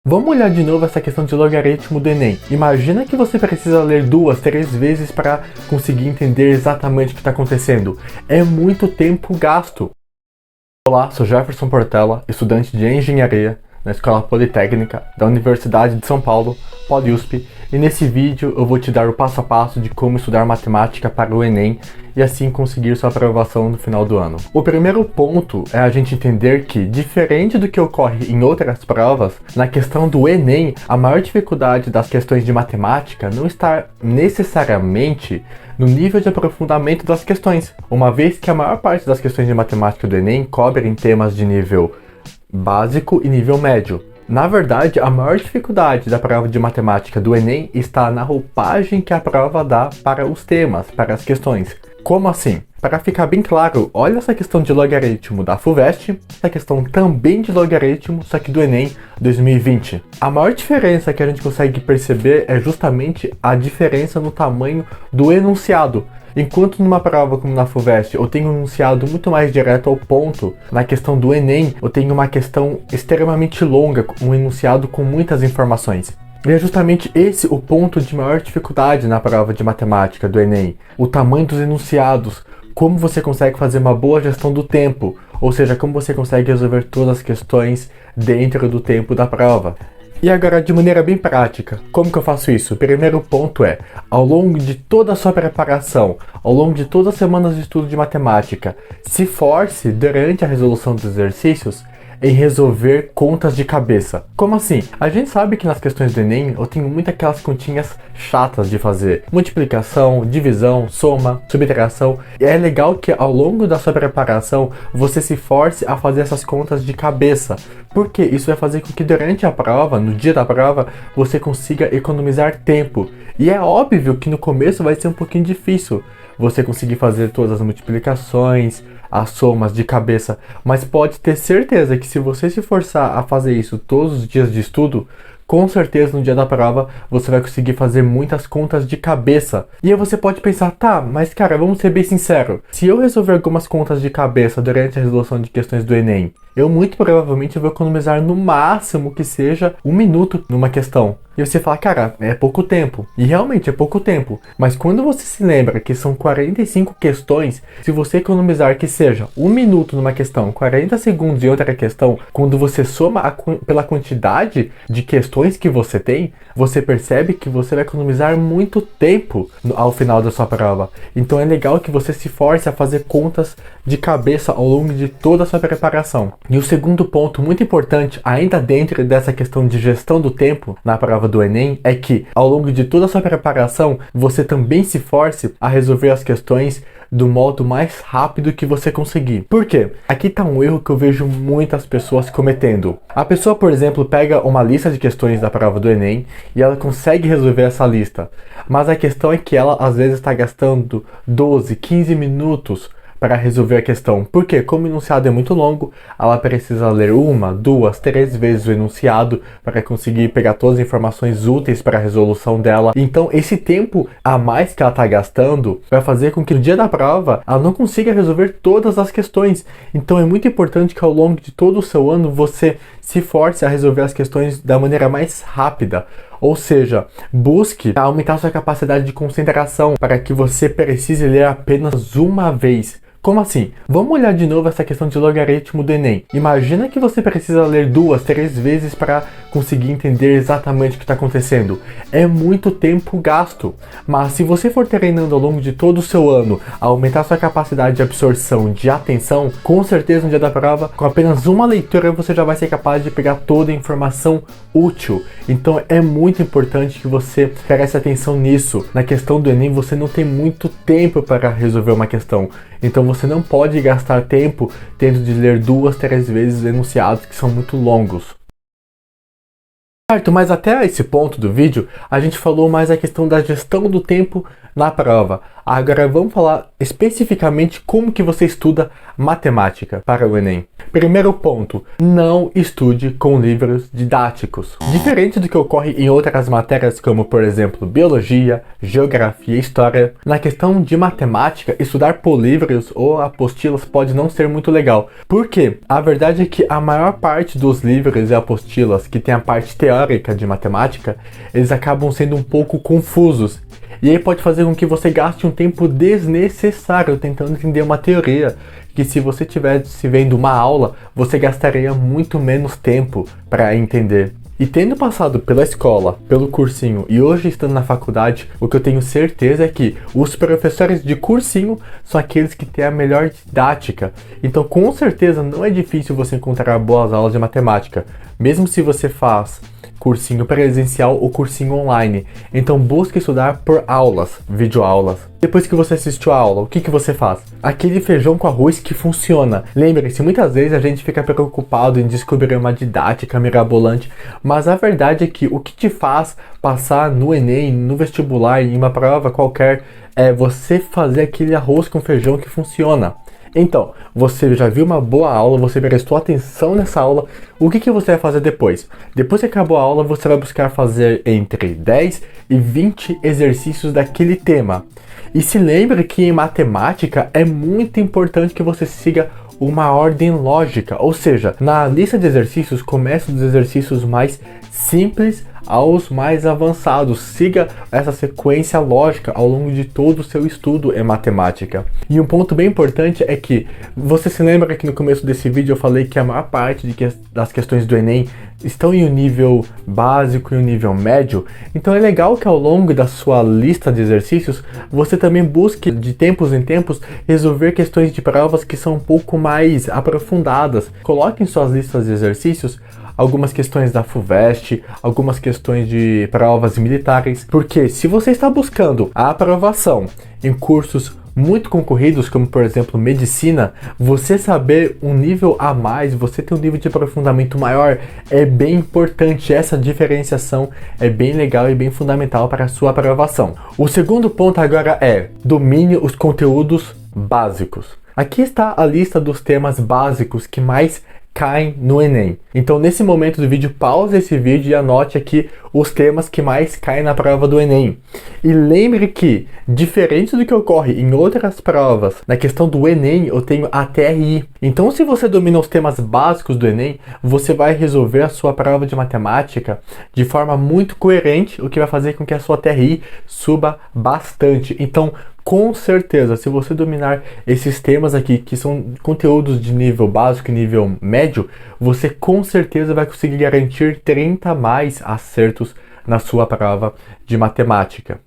Vamos olhar de novo essa questão de logaritmo do Enem. Imagina que você precisa ler 2, 3 vezes para conseguir entender exatamente o que está acontecendo. É muito tempo gasto. Olá, sou Jefferson Portela, estudante de Engenharia na Escola Politécnica da Universidade de São Paulo, PoliUSP, e nesse vídeo eu vou te dar o passo a passo de como estudar matemática para o Enem e assim conseguir sua aprovação no final do ano. O primeiro ponto é a gente entender que, diferente do que ocorre em outras provas, na questão do Enem, a maior dificuldade das questões de matemática não está necessariamente no nível de aprofundamento das questões, uma vez que a maior parte das questões de matemática do Enem cobrem temas de nível básico e nível médio. Na verdade, a maior dificuldade da prova de matemática do Enem está na roupagem que a prova dá para os temas, para as questões. Como assim? Para ficar bem claro, olha essa questão de logaritmo da FUVEST, essa questão também de logaritmo, só que do Enem 2020. A maior diferença que a gente consegue perceber é justamente a diferença no tamanho do enunciado. Enquanto numa prova como na FUVEST eu tenho um enunciado muito mais direto ao ponto, na questão do Enem eu tenho uma questão extremamente longa, um enunciado com muitas informações. E é justamente esse o ponto de maior dificuldade na prova de matemática do Enem, o tamanho dos enunciados, como você consegue fazer uma boa gestão do tempo, ou seja, como você consegue resolver todas as questões dentro do tempo da prova. E agora, de maneira bem prática, como que eu faço isso? O primeiro ponto é, ao longo de toda a sua preparação, ao longo de todas as semanas de estudo de matemática, se force, durante a resolução dos exercícios, em resolver contas de cabeça. Como assim? A gente sabe que nas questões do Enem eu tenho muito aquelas continhas chatas de fazer. Multiplicação, divisão, soma, subtração. E é legal que ao longo da sua preparação você se force a fazer essas contas de cabeça. Porque isso vai fazer com que durante a prova, no dia da prova, você consiga economizar tempo. E é óbvio que no começo vai ser um pouquinho difícil você conseguir fazer todas as multiplicações, as somas de cabeça, mas pode ter certeza que se você se forçar a fazer isso todos os dias de estudo, com certeza no dia da prova você vai conseguir fazer muitas contas de cabeça. E aí você pode pensar, tá, mas cara, vamos ser bem sinceros, se eu resolver algumas contas de cabeça durante a resolução de questões do Enem, eu muito provavelmente vou economizar no máximo que seja 1 minuto numa questão. E você fala, cara, é pouco tempo. E realmente é pouco tempo. Mas quando você se lembra que são 45 questões, se você economizar que seja 1 minuto numa questão, 40 segundos em outra questão, quando você soma pela quantidade de questões que você tem, você percebe que você vai economizar muito tempo ao final da sua prova. Então é legal que você se force a fazer contas de cabeça ao longo de toda a sua preparação. E o segundo ponto muito importante, ainda dentro dessa questão de gestão do tempo na prova do Enem, é que ao longo de toda a sua preparação, você também se force a resolver as questões do modo mais rápido que você conseguir. Por quê? Aqui está um erro que eu vejo muitas pessoas cometendo. A pessoa, por exemplo, pega uma lista de questões da prova do Enem e ela consegue resolver essa lista. Mas a questão é que ela às vezes está gastando 12, 15 minutos para resolver a questão. Porque, como o enunciado é muito longo, ela precisa ler 1, 2, 3 vezes o enunciado para conseguir pegar todas as informações úteis para a resolução dela. Então, esse tempo a mais que ela está gastando vai fazer com que no dia da prova ela não consiga resolver todas as questões. Então, é muito importante que ao longo de todo o seu ano você se force a resolver as questões da maneira mais rápida. Ou seja, busque aumentar sua capacidade de concentração para que você precise ler apenas uma vez. Como assim? Vamos olhar de novo essa questão de logaritmo do Enem. Imagina que você precisa ler 2, 3 vezes para conseguir entender exatamente o que está acontecendo. É muito tempo gasto. Mas se você for treinando ao longo de todo o seu ano a aumentar sua capacidade de absorção, de atenção, com certeza no dia da prova, com apenas uma leitura você já vai ser capaz de pegar toda a informação útil. Então é muito importante que você preste atenção nisso. Na questão do Enem você não tem muito tempo para resolver uma questão. Então você não pode gastar tempo tendo de ler 2, 3 vezes enunciados que são muito longos. Certo, mas até esse ponto do vídeo, a gente falou mais a questão da gestão do tempo na prova. Agora vamos falar especificamente como que você estuda matemática para o Enem. Primeiro ponto, não estude com livros didáticos. Diferente do que ocorre em outras matérias como, por exemplo, biologia, geografia e história, na questão de matemática, estudar por livros ou apostilas pode não ser muito legal. Por quê? A verdade é que a maior parte dos livros e apostilas que tem a parte teórica de matemática, eles acabam sendo um pouco confusos. E aí pode fazer com que você gaste um tempo desnecessário tentando entender uma teoria, que se você tivesse vendo uma aula, você gastaria muito menos tempo para entender. E tendo passado pela escola, pelo cursinho e hoje estando na faculdade, o que eu tenho certeza é que os professores de cursinho são aqueles que têm a melhor didática. Então com certeza não é difícil você encontrar boas aulas de matemática, mesmo se você faz cursinho presencial ou cursinho online. Então busque estudar por aulas, videoaulas. Depois que você assistiu a aula, o que você faz? Aquele feijão com arroz que funciona. Lembre-se, muitas vezes a gente fica preocupado em descobrir uma didática mirabolante, mas a verdade é que o que te faz passar no Enem, no vestibular, em uma prova qualquer, é você fazer aquele arroz com feijão que funciona. Então, você já viu uma boa aula, você prestou atenção nessa aula, o que você vai fazer depois? Depois que acabou a aula, você vai buscar fazer entre 10 e 20 exercícios daquele tema. E se lembre que em matemática é muito importante que você siga uma ordem lógica, ou seja, na lista de exercícios, comece dos exercícios mais simples aos mais avançados. Siga essa sequência lógica ao longo de todo o seu estudo em matemática. E um ponto bem importante é que você se lembra que no começo desse vídeo eu falei que a maior parte das questões do Enem estão em um nível básico e um nível médio. Então é legal que ao longo da sua lista de exercícios você também busque de tempos em tempos resolver questões de provas que são um pouco mais aprofundadas. Coloque em suas listas de exercícios algumas questões da FUVEST, algumas questões de provas militares, porque se você está buscando a aprovação em cursos muito concorridos, como por exemplo medicina, você saber um nível a mais, você ter um nível de aprofundamento maior, é bem importante. Essa diferenciação é bem legal e bem fundamental para a sua aprovação. O segundo ponto agora é: domine os conteúdos básicos. Aqui está a lista dos temas básicos que mais caem no Enem. Então nesse momento do vídeo, pause esse vídeo e anote aqui os temas que mais caem na prova do Enem. E lembre que, diferente do que ocorre em outras provas, na questão do Enem eu tenho a TRI. Então se você domina os temas básicos do Enem, você vai resolver a sua prova de matemática de forma muito coerente, o que vai fazer com que a sua TRI suba bastante. Então com certeza, se você dominar esses temas aqui, que são conteúdos de nível básico e nível médio, você com certeza vai conseguir garantir 30 mais acertos na sua prova de matemática.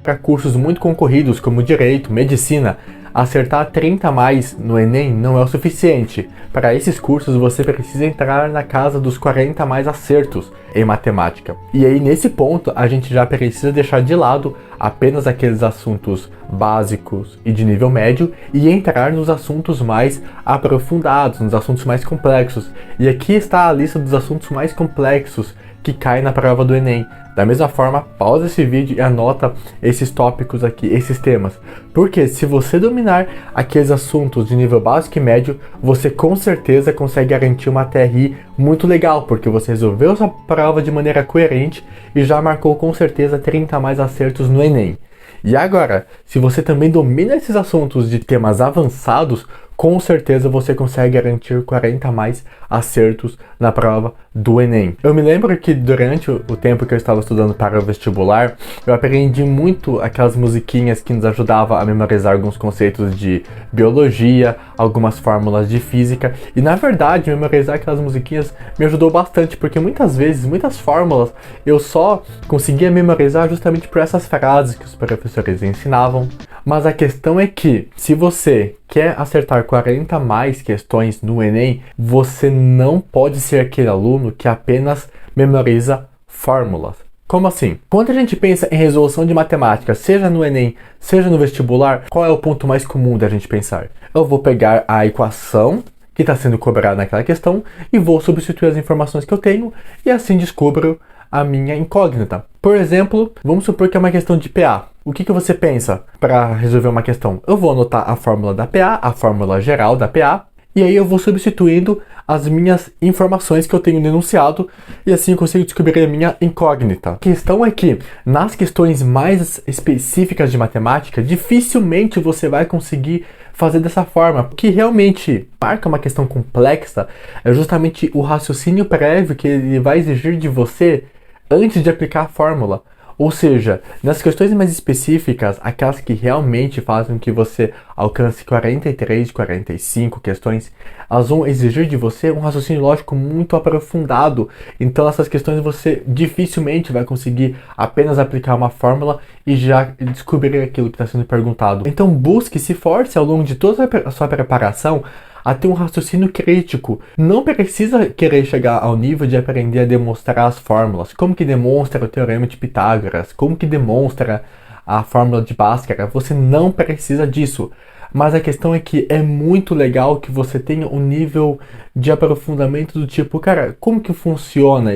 Para cursos muito concorridos como Direito, Medicina, acertar 30 mais no Enem não é o suficiente. Para esses cursos você precisa entrar na casa dos 40 mais acertos em matemática. E aí nesse ponto a gente já precisa deixar de lado apenas aqueles assuntos básicos e de nível médio e entrar nos assuntos mais aprofundados, nos assuntos mais complexos. E aqui está a lista dos assuntos mais complexos que caem na prova do Enem. Da mesma forma, pausa esse vídeo e anota esses tópicos aqui, esses temas. Porque se você dominar aqueles assuntos de nível básico e médio, você com certeza consegue garantir uma TRI muito legal, porque você resolveu essa prova de maneira coerente e já marcou com certeza 30 mais acertos no Enem. E agora, se você também domina esses assuntos de temas avançados, com certeza você consegue garantir 40 mais acertos na prova do Enem. Eu me lembro que durante o tempo que eu estava estudando para o vestibular, eu aprendi muito aquelas musiquinhas que nos ajudavam a memorizar alguns conceitos de biologia, algumas fórmulas de física, e na verdade memorizar aquelas musiquinhas me ajudou bastante, porque muitas vezes, muitas fórmulas, eu só conseguia memorizar justamente por essas frases que os professores ensinavam. Mas a questão é que, se você quer acertar 40 mais questões no Enem, você não pode ser aquele aluno que apenas memoriza fórmulas. Como assim? Quando a gente pensa em resolução de matemática, seja no Enem, seja no vestibular, qual é o ponto mais comum da gente pensar? Eu vou pegar a equação que está sendo cobrado naquela questão e vou substituir as informações que eu tenho e assim descubro a minha incógnita. Por exemplo, vamos supor que é uma questão de PA. O que você pensa para resolver uma questão? Eu vou anotar a fórmula da PA, a fórmula geral da PA, e aí eu vou substituindo as minhas informações que eu tenho no enunciado e assim eu consigo descobrir a minha incógnita. A questão é que nas questões mais específicas de matemática, dificilmente você vai conseguir fazer dessa forma. O que realmente marca uma questão complexa é justamente o raciocínio prévio que ele vai exigir de você antes de aplicar a fórmula. Ou seja, nas questões mais específicas, aquelas que realmente fazem com que você alcance 43 de 45 questões, elas vão exigir de você um raciocínio lógico muito aprofundado. Então essas questões você dificilmente vai conseguir apenas aplicar uma fórmula e já descobrir aquilo que está sendo perguntado. Então busque, se force ao longo de toda a sua preparação a ter um raciocínio crítico. Não precisa querer chegar ao nível de aprender a demonstrar as fórmulas. Como que demonstra o teorema de Pitágoras? Como que demonstra a fórmula de Bhaskara? Você não precisa disso. Mas a questão é que é muito legal que você tenha um nível de aprofundamento do tipo, cara, como que funciona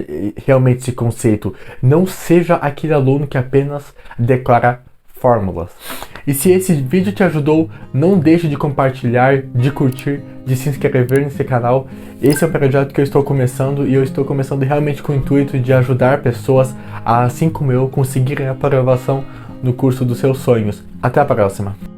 realmente esse conceito? Não seja aquele aluno que apenas declara fórmulas. E se esse vídeo te ajudou, não deixe de compartilhar, de curtir, de se inscrever nesse canal. Esse é um projeto que eu estou começando e eu estou começando realmente com o intuito de ajudar pessoas a, assim como eu, conseguirem a aprovação no curso dos seus sonhos. Até a próxima!